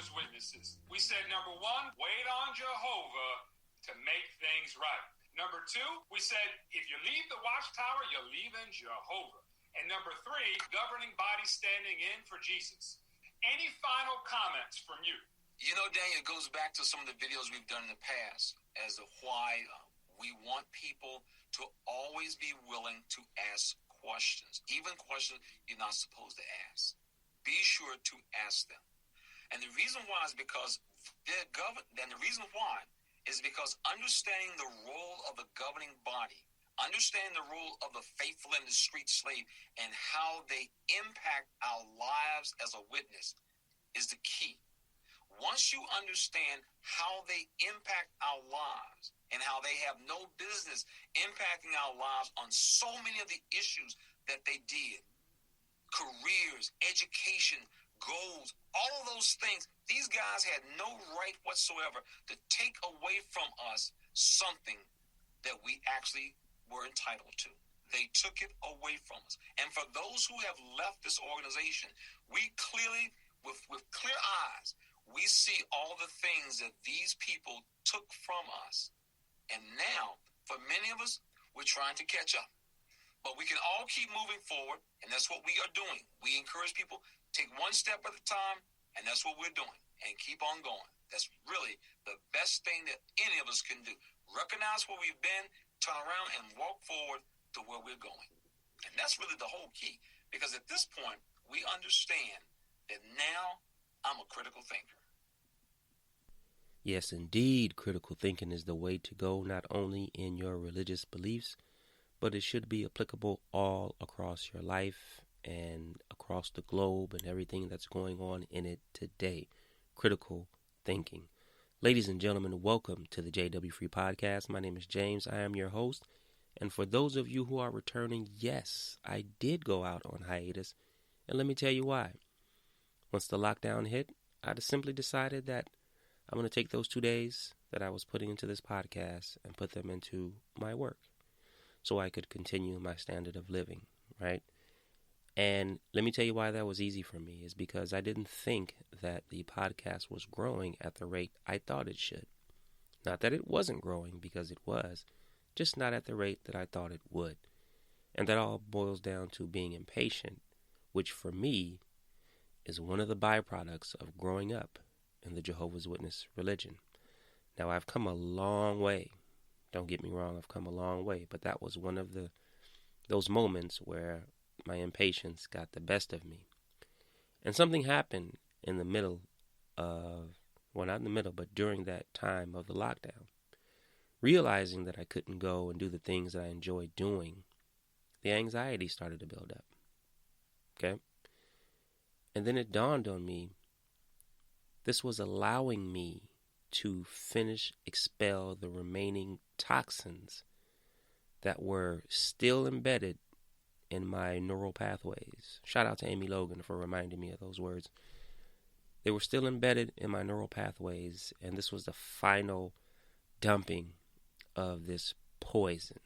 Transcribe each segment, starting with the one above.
Jehovah's Witnesses. We said, number one, wait on Jehovah to make things right. Number two, we said, if you leave the watchtower, you're leaving Jehovah. And number three, governing body standing in for Jesus. Any final comments from you? You know, Daniel, it goes back to some of the videos we've done in the past as to why we want people to always be willing to ask questions, even questions you're not supposed to ask. Be sure to ask them. And the reason why is because understanding the role of the governing body, understanding the role of the faithful and the street slave, and how they impact our lives as a witness is the key. Once you understand how they impact our lives and how they have no business impacting our lives on so many of the issues that they did, careers, education, goals, all of those things, these guys had no right whatsoever to take away from us something that we actually were entitled to. They took it away from us. And for those who have left this organization, we clearly, with clear eyes, we see all the things that these people took from us. And now, for many of us, we're trying to catch up. But we can all keep moving forward, and that's what we are doing. We encourage people, take one step at a time, and that's what we're doing, and keep on going. That's really the best thing that any of us can do. Recognize where we've been, turn around, and walk forward to where we're going. And that's really the whole key, because at this point, we understand that now I'm a critical thinker. Yes, indeed, critical thinking is the way to go, not only in your religious beliefs, but it should be applicable all across your life and across the globe and everything that's going on in it today. Critical thinking. Ladies and gentlemen, welcome to the JWFree Podcast. My name is James. I am your host. And for those of you who are returning, yes, I did go out on hiatus. And let me tell you why. Once the lockdown hit, I just simply decided that I'm going to take those 2 days that I was putting into this podcast and put them into my work so I could continue my standard of living, right? And let me tell you why that was easy for me is because I didn't think that the podcast was growing at the rate I thought it should. Not that it wasn't growing, because it was, just not at the rate that I thought it would. And that all boils down to being impatient, which for me is one of the byproducts of growing up in the Jehovah's Witness religion. Now, I've come a long way. Don't get me wrong, I've come a long way. But that was one of those moments where my impatience got the best of me. And something happened in the middle of, well, not in the middle, but during that time of the lockdown. Realizing that I couldn't go and do the things that I enjoyed doing, the anxiety started to build up. Okay? And then it dawned on me, this was allowing me to expel the remaining toxins that were still embedded in my neural pathways. Shout out to Amy Logan for reminding me of those words. They were still embedded in my neural pathways, and this was the final dumping of this poison.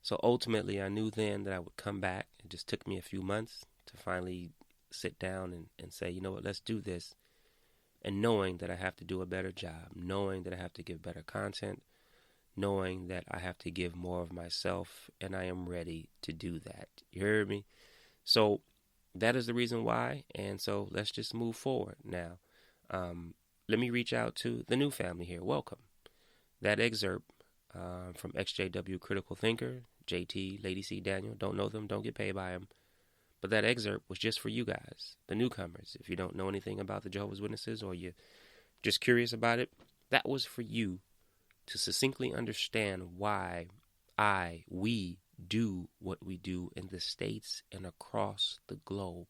So ultimately, I knew then that I would come back. It just took me a few months to finally sit down and say, you know what, let's do this. And knowing that I have to do a better job, knowing that I have to give better content, knowing that I have to give more of myself, and I am ready to do that. You heard me? So that is the reason why, and so let's just move forward now. Let me reach out to the new family here. Welcome. That excerpt from XJW Critical Thinker, JT, Lady C. Daniel, don't know them, don't get paid by them. But that excerpt was just for you guys, the newcomers. If you don't know anything about the Jehovah's Witnesses or you're just curious about it, that was for you to succinctly understand why we do what we do in the States and across the globe.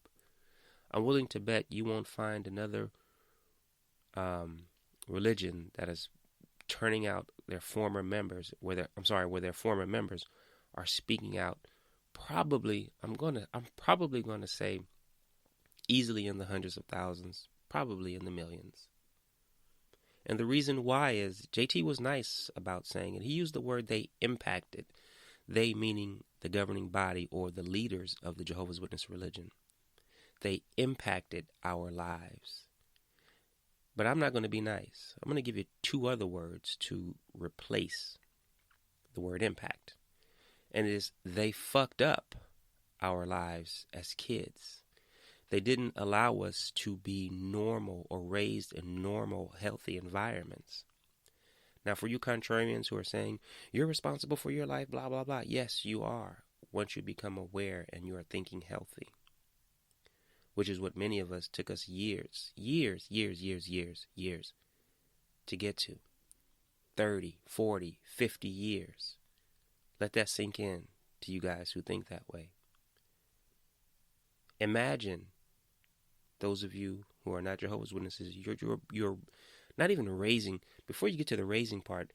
I'm willing to bet you won't find another religion that is turning out their former members, where their former members are speaking out. I'm probably gonna say easily in the hundreds of thousands, probably in the millions. And the reason why is JT was nice about saying it. He used the word they impacted. They meaning the governing body or the leaders of the Jehovah's Witness religion. They impacted our lives. But I'm not going to be nice. I'm going to give you two other words to replace the word impact. And it is, they fucked up our lives as kids. They didn't allow us to be normal or raised in normal, healthy environments. Now, for you contrarians who are saying, you're responsible for your life, blah, blah, blah. Yes, you are, once you become aware and you are thinking healthy. Which is what many of us took us years to get to. 30, 40, 50 years. Let that sink in to you guys who think that way. Imagine those of you who are not Jehovah's Witnesses, you're not even raising, before you get to the raising part,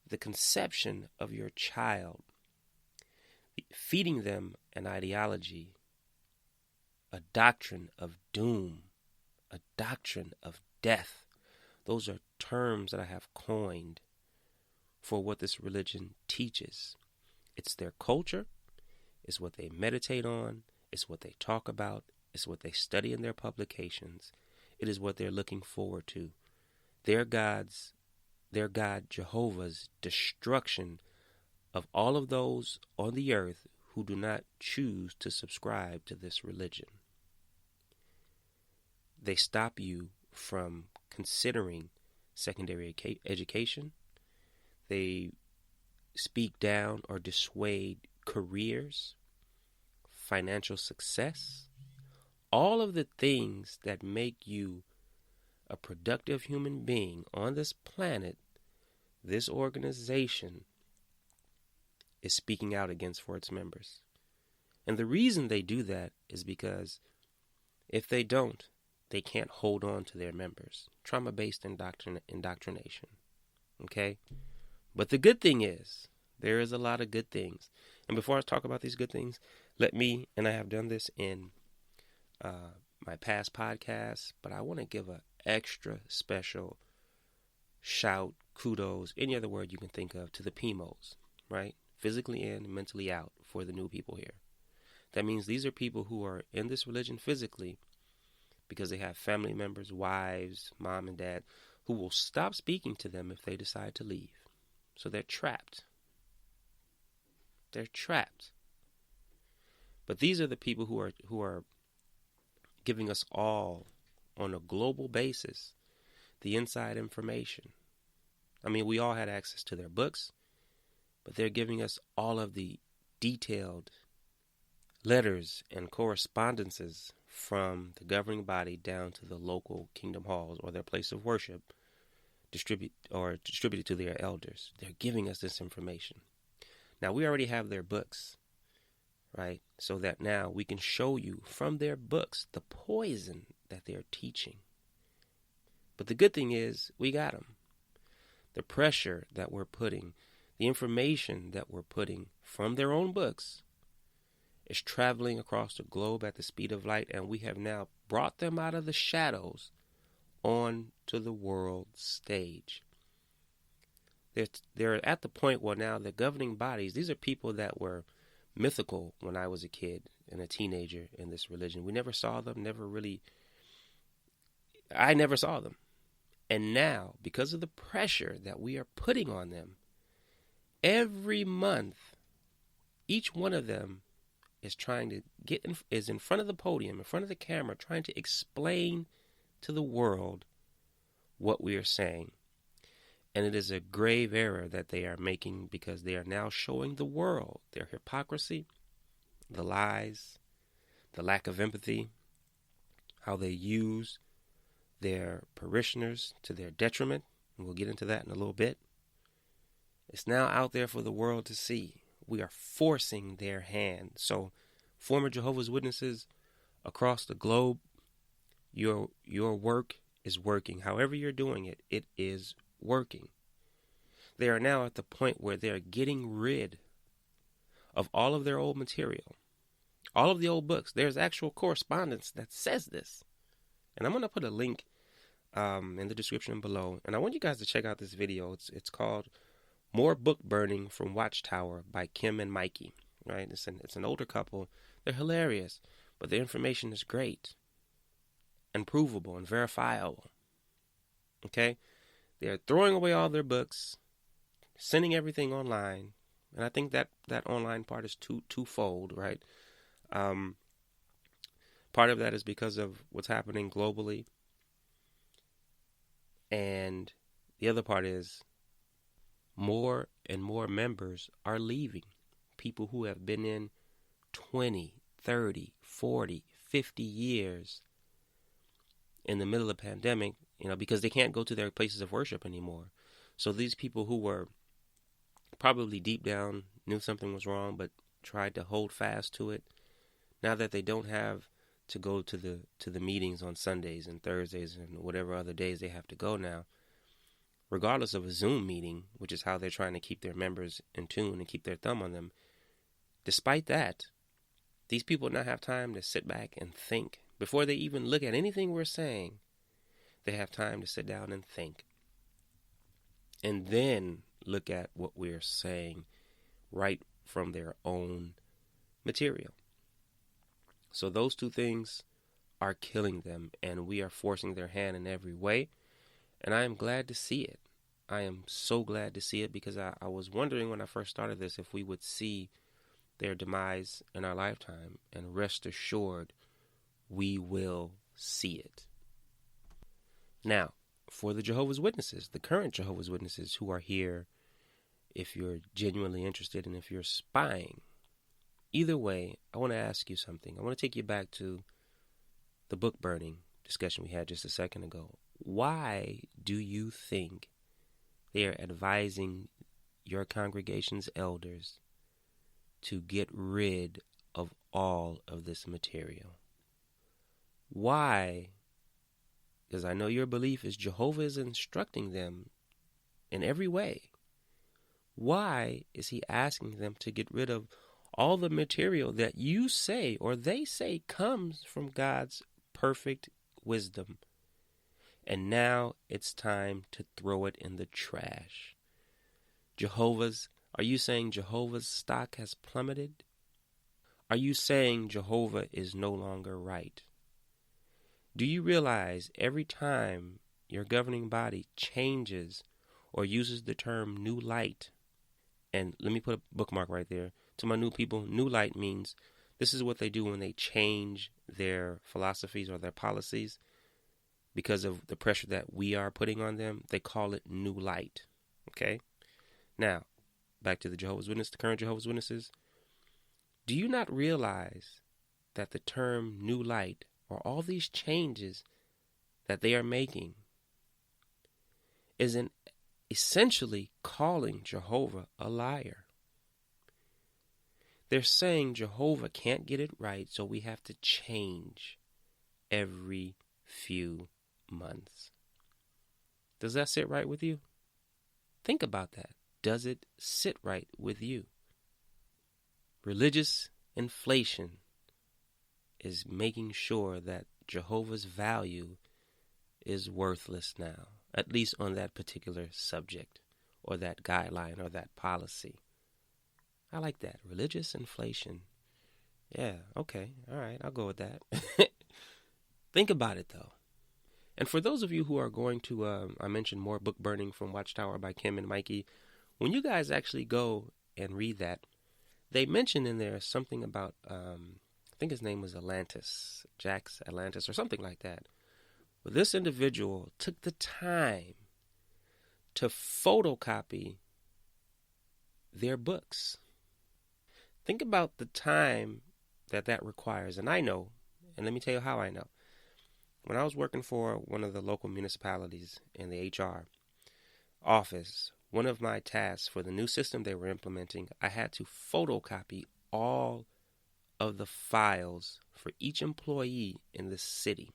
the conception of your child, feeding them an ideology, a doctrine of doom, a doctrine of death. Those are terms that I have coined for what this religion teaches. It's their culture, it's what they meditate on, it's what they talk about, it's what they study in their publications, it is what they're looking forward to. Their God Jehovah's destruction of all of those on the earth who do not choose to subscribe to this religion. They stop you from considering secondary education. They speak down or dissuade careers, financial success, all of the things that make you a productive human being on this planet. This organization is speaking out against for its members. And the reason they do that is because if they don't, they can't hold on to their members. Trauma-based indoctrination. Okay? But the good thing is, there is a lot of good things. And before I talk about these good things, let me, and I have done this in my past podcasts, but I want to give an extra special shout, kudos, any other word you can think of, to the PMOs, right? Physically in, mentally out, for the new people here. That means these are people who are in this religion physically because they have family members, wives, mom and dad, who will stop speaking to them if they decide to leave. So they're trapped. They're trapped. But these are the people who are giving us all, on a global basis, the inside information. I mean, we all had access to their books, but they're giving us all of the detailed letters and correspondences from the governing body down to the local kingdom halls or their place of worship, distributed to their elders. They're giving us this information. Now, we already have their books, right? So that now we can show you from their books the poison that they're teaching. But the good thing is, we got them. The pressure that we're putting, the information that we're putting from their own books is traveling across the globe at the speed of light, and we have now brought them out of the shadows onto the world stage. They're at the point where now the governing bodies, these are people that were mythical when I was a kid and a teenager in this religion. We never saw them, I never saw them. And now, because of the pressure that we are putting on them, every month, each one of them is trying to is in front of the podium, in front of the camera, trying to explain to the world what we are saying. And it is a grave error that they are making, because they are now showing the world their hypocrisy, the lies, the lack of empathy, how they use their parishioners to their detriment. And we'll get into that in a little bit. It's now out there for the world to see. We are forcing their hand. So, former Jehovah's Witnesses across the globe, your work is working. However you're doing it, it is working. They are now at the point where they're getting rid of all of their old material, all of the old books. There's actual correspondence that says this. And I'm going to put a link in the description below. And I want you guys to check out this video. It's called More Book Burning from Watchtower by Kim and Mikey. Right? It's an older couple. They're hilarious, but their information is great and provable and verifiable. Okay? They're throwing away all their books, sending everything online. And I think that online part is twofold, right? Part of that is because of what's happening globally. And the other part is more and more members are leaving. People who have been in 20, 30, 40, 50 years in the middle of the pandemic, because they can't go to their places of worship anymore. So these people who were probably deep down knew something was wrong but tried to hold fast to it, now that they don't have to go to the meetings on Sundays and Thursdays and whatever other days they have to go now, regardless of a Zoom meeting, which is how they're trying to keep their members in tune and keep their thumb on them, despite that, these people now have time to sit back and think. Before they even look at anything we're saying, they have time to sit down and think. And then look at what we're saying right from their own material. So those two things are killing them, and we are forcing their hand in every way. And I am glad to see it. I am so glad to see it, because I was wondering when I first started this if we would see their demise in our lifetime, and rest assured we will see it. Now, for the Jehovah's Witnesses, the current Jehovah's Witnesses who are here, if you're genuinely interested and if you're spying, either way, I want to ask you something. I want to take you back to the book burning discussion we had just a second ago. Why do you think they are advising your congregation's elders to get rid of all of this material? Why? Because I know your belief is Jehovah is instructing them in every way. Why is he asking them to get rid of all the material that you say, or they say, comes from God's perfect wisdom? And now it's time to throw it in the trash. Are you saying Jehovah's stock has plummeted? Are you saying Jehovah is no longer right? Do you realize every time your governing body changes or uses the term new light, and let me put a bookmark right there, to my new people, new light means this is what they do when they change their philosophies or their policies because of the pressure that we are putting on them. They call it new light. Okay? Now, back to the Jehovah's Witnesses, the current Jehovah's Witnesses. Do you not realize that the term new light, or all these changes that they are making, is essentially calling Jehovah a liar? They're saying Jehovah can't get it right, so we have to change every few months. Does that sit right with you? Think about that. Does it sit right with you? Religious inflation is making sure that Jehovah's value is worthless now, at least on that particular subject or that guideline or that policy. I like that. Religious inflation. Yeah, okay. All right, I'll go with that. Think about it, though. And for those of you who are going to, I mentioned more book burning from Watchtower by Kim and Mikey. When you guys actually go and read that, they mention in there something about, I think his name was Jax Atlantis or something like that. Well, this individual took the time to photocopy their books. Think about the time that requires. And I know, and let me tell you how I know. When I was working for one of the local municipalities in the HR office, one of my tasks for the new system they were implementing, I had to photocopy all of the files for each employee in the city.